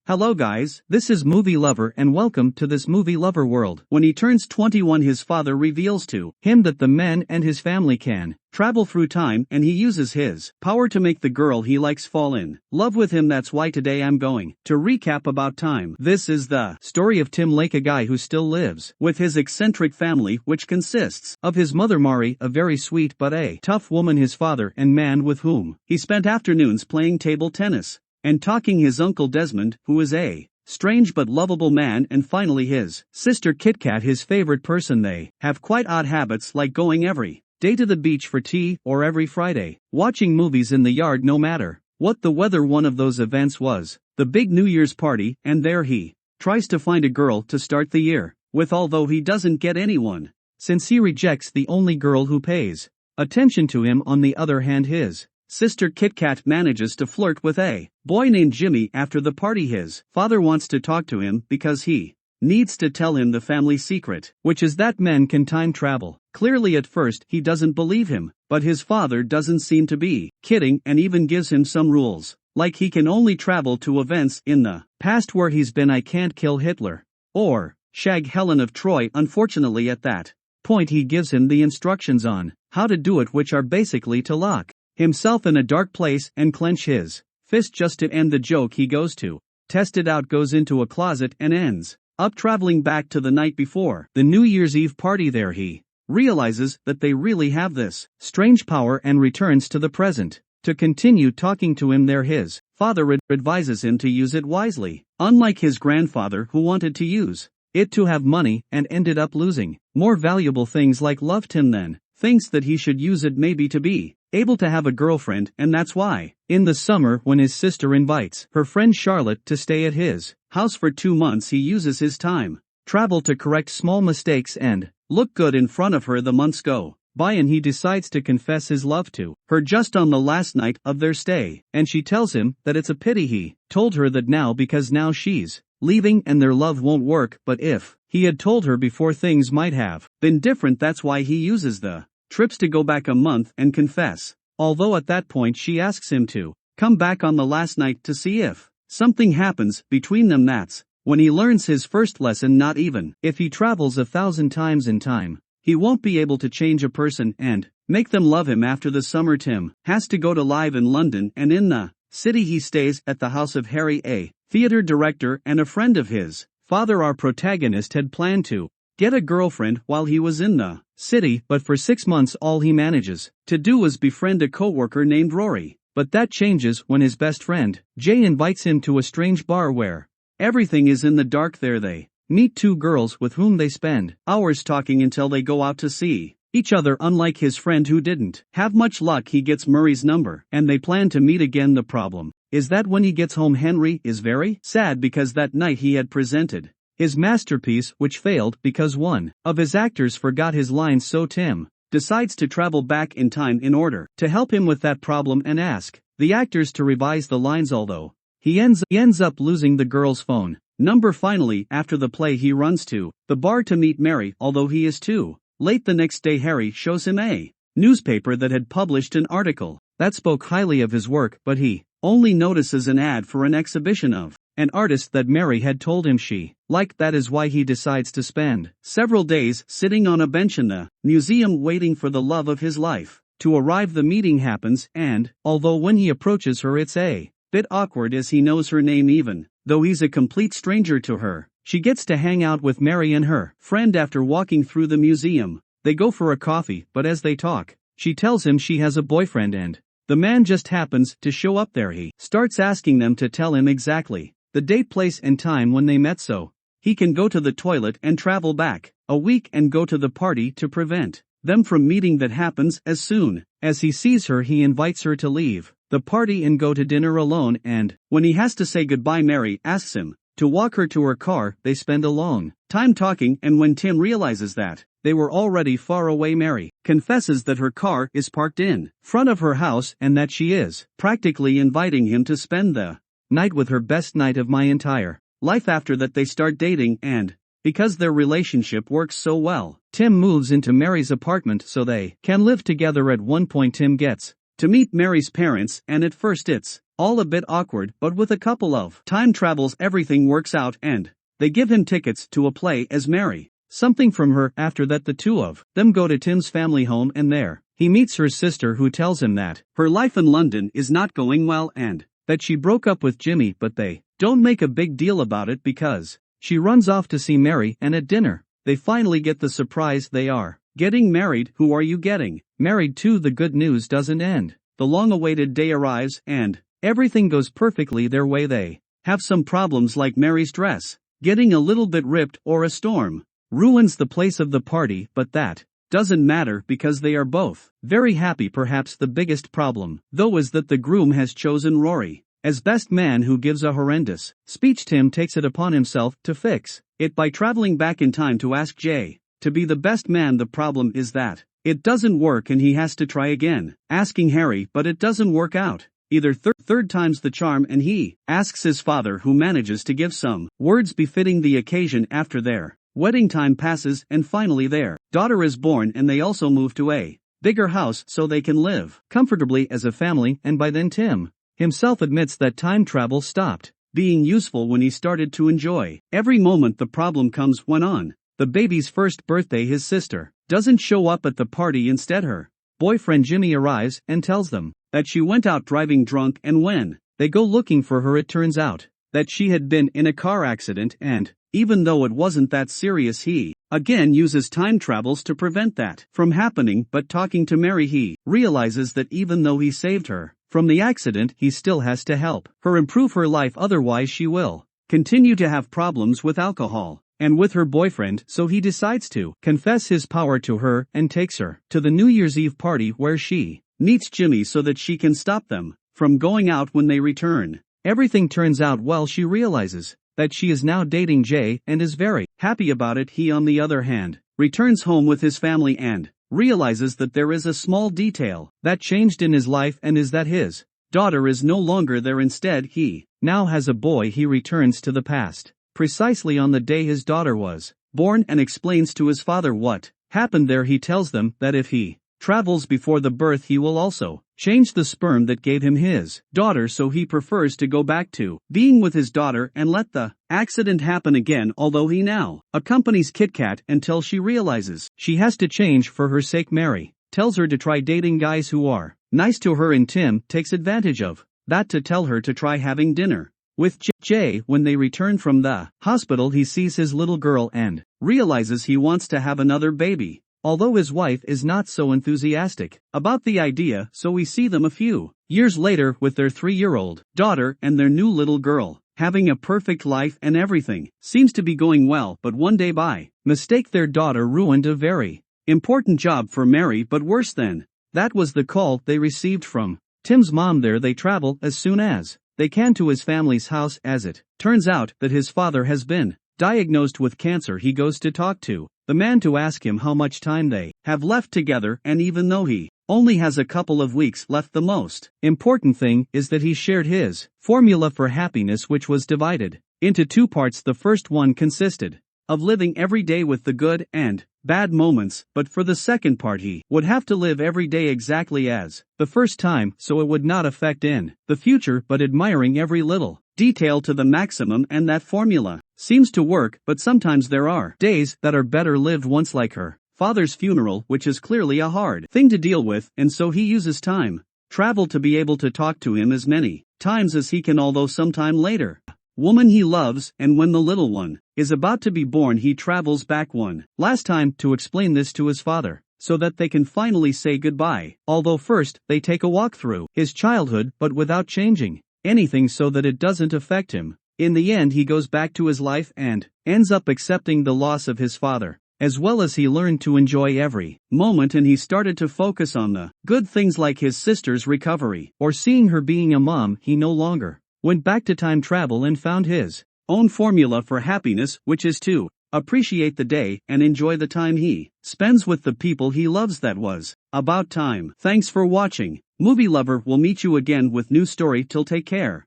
Hello guys, this is Movie Lover and welcome to this Movie Lover world. When he turns 21, his father reveals to him that the man and his family can travel through time, and he uses his power to make the girl he likes fall in love with him. That's why today I'm going to recap about time. This is the story of Tim Lake, a guy who still lives with his eccentric family, which consists of his mother Mari, a very sweet but a tough woman, his father and man with whom he spent afternoons playing table tennis and talking, his uncle Desmond, who is a strange but lovable man, and finally his sister Kit Kat, his favorite person. They have quite odd habits, like going every day to the beach for tea, or every Friday watching movies in the yard no matter what the weather. One of those events was the big New Year's party, and there he tries to find a girl to start the year with, although he doesn't get anyone, since he rejects the only girl who pays attention to him. On the other hand, his sister Kit Kat manages to flirt with a boy named Jimmy. After the party, his father wants to talk to him because he needs to tell him the family secret, which is that men can time travel. Clearly at first he doesn't believe him, but his father doesn't seem to be kidding, and even gives him some rules, like he can only travel to events in the past where he's been. I can't kill Hitler or shag Helen of Troy. Unfortunately, at that point he gives him the instructions on how to do it, which are basically to lock himself in a dark place and clench his fist. Just to end the joke, he goes to test it out, goes into a closet, and ends up traveling back to the night before the New Year's Eve party. There he realizes that they really have this strange power and returns to the present to continue talking to him there. His father advises him to use it wisely, unlike his grandfather, who wanted to use it to have money and ended up losing more valuable things like love. Tim then thinks that he should use it maybe to be able to have a girlfriend, and that's why, in the summer, when his sister invites her friend Charlotte to stay at his house for 2 months, he uses his time travel to correct small mistakes and look good in front of her. The months go by and he decides to confess his love to her just on the last night of their stay, and she tells him that it's a pity he told her that now, because now she's leaving and their love won't work. But if he had told her before, things might have been different. That's why he uses the trips to go back a month and confess, although at that point she asks him to come back on the last night to see if something happens between them. That's when he learns his first lesson: not even if he travels 1,000 times in time, he won't be able to change a person and make them love him. After the summer, Tim has to go to live in London, and in the city he stays at the house of Harry, a theater director and a friend of his father. Our protagonist had planned to get a girlfriend while he was in the city, but for 6 months all he manages to do is befriend a co-worker named Rory. But that changes when his best friend Jay invites him to a strange bar where everything is in the dark. There they meet 2 girls with whom they spend hours talking until they go out to see each other. Unlike his friend, who didn't have much luck, he gets Murray's number and they plan to meet again. The problem is that when he gets home, Henry is very sad because that night he had presented his masterpiece, which failed because one of his actors forgot his lines. So Tim decides to travel back in time in order to help him with that problem and ask the actors to revise the lines, although he ends up losing the girl's phone number. Finally, after the play, he runs to the bar to meet Mary, although he is too late. The next day, Harry shows him a newspaper that had published an article that spoke highly of his work, but he only notices an ad for an exhibition of an artist that Mary had told him she liked. That is why he decides to spend several days sitting on a bench in the museum waiting for the love of his life to arrive. The meeting happens, and although when he approaches her it's a bit awkward as he knows her name, even though he's a complete stranger to her, she gets to hang out with Mary and her friend. After walking through the museum, they go for a coffee, but as they talk, she tells him she has a boyfriend and the man just happens to show up there. He starts asking them to tell him exactly the date, place, and time when they met so he can go to the toilet and travel back a week and go to the party to prevent them from meeting. That happens as soon as he sees her. He invites her to leave the party and go to dinner alone, and when he has to say goodbye, Mary asks him to walk her to her car. They spend a long time talking, and when Tim realizes that they were already far away, Mary confesses that her car is parked in front of her house and that she is practically inviting him to spend the night with her. Best night of my entire life. After that they start dating, and because their relationship works so well, Tim moves into Mary's apartment so they can live together. At one point Tim gets to meet Mary's parents, and at first it's all a bit awkward, but with a couple of time travels everything works out and they give him tickets to a play as Mary. Something from her. After that the two of them go to Tim's family home and there he meets her sister who tells him that her life in London is not going well and that she broke up with Jimmy, but they don't make a big deal about it because she runs off to see Mary, and at dinner they finally get the surprise they are getting married. Who are you getting married to? The good news doesn't end. The long-awaited day arrives and everything goes perfectly their way. They have some problems like Mary's dress getting a little bit ripped or a storm ruins the place of the party, but that doesn't matter because they are both very happy. Perhaps the biggest problem, though, is that the groom has chosen Rory as best man, who gives a horrendous speech. Tim takes it upon himself to fix it by traveling back in time to ask Jay to be the best man. The problem is that it doesn't work and he has to try again, asking Harry, but it doesn't work out either. Third time's the charm, and he asks his father, who manages to give some words befitting the occasion. After their wedding, time passes and finally their daughter is born, and they also move to a bigger house so they can live comfortably as a family. And by then Tim himself admits that time travel stopped being useful when he started to enjoy every moment. The problem comes when on the baby's first birthday his sister doesn't show up at the party. Instead her boyfriend Jimmy arrives and tells them that she went out driving drunk, and when they go looking for her it turns out that she had been in a car accident, and even though it wasn't that serious he again uses time travels to prevent that from happening. But talking to Mary he realizes that even though he saved her from the accident he still has to help her improve her life, otherwise she will continue to have problems with alcohol and with her boyfriend. So he decides to confess his power to her and takes her to the New Year's Eve party where she meets Jimmy so that she can stop them from going out when they return. Everything turns out well. She realizes that she is now dating Jay and is very happy about it. He, on the other hand, returns home with his family and realizes that there is a small detail that changed in his life, and is that his daughter is no longer there. Instead, he now has a boy. He returns to the past precisely on the day his daughter was born and explains to his father what happened there. He tells them that if he travels before the birth he will also change the sperm that gave him his daughter, so he prefers to go back to being with his daughter and let the accident happen again, although he now accompanies Kit Kat until she realizes she has to change for her sake. Mary tells her to try dating guys who are nice to her, and Tim takes advantage of that to tell her to try having dinner with Jay. When they return from the hospital he sees his little girl and realizes he wants to have another baby, although his wife is not so enthusiastic about the idea. So we see them a few years later with their 3-year-old daughter and their new little girl, having a perfect life and everything seems to be going well. But one day by mistake their daughter ruined a very important job for Mary. But worse than that was the call they received from Tim's mom. There they travel as soon as they can to his family's house. As it turns out that his father has been diagnosed with cancer, he goes to talk to the man to ask him how much time they have left together, and even though he only has a couple of weeks left, the most important thing is that he shared his formula for happiness, which was divided into 2 parts. The first one consisted of living every day with the good and bad moments, but for the second part he would have to live every day exactly as the first time, so it would not affect in the future, but admiring every little detail to the maximum. And that formula seems to work, but sometimes there are days that are better lived once, like her father's funeral, which is clearly a hard thing to deal with, and so he uses time travel to be able to talk to him as many times as he can, although sometime later woman he loves, and when the little one is about to be born he travels back one last time to explain this to his father so that they can finally say goodbye, although first they take a walk through his childhood but without changing anything so that it doesn't affect him. In the end he goes back to his life and ends up accepting the loss of his father, as well as he learned to enjoy every moment, and he started to focus on the good things like his sister's recovery or seeing her being a mom. He no longer went back to time travel and found his own formula for happiness, which is to appreciate the day and enjoy the time he spends with the people he loves. That was about time. Thanks for watching. Movie Lover will meet you again with new story. Till take care.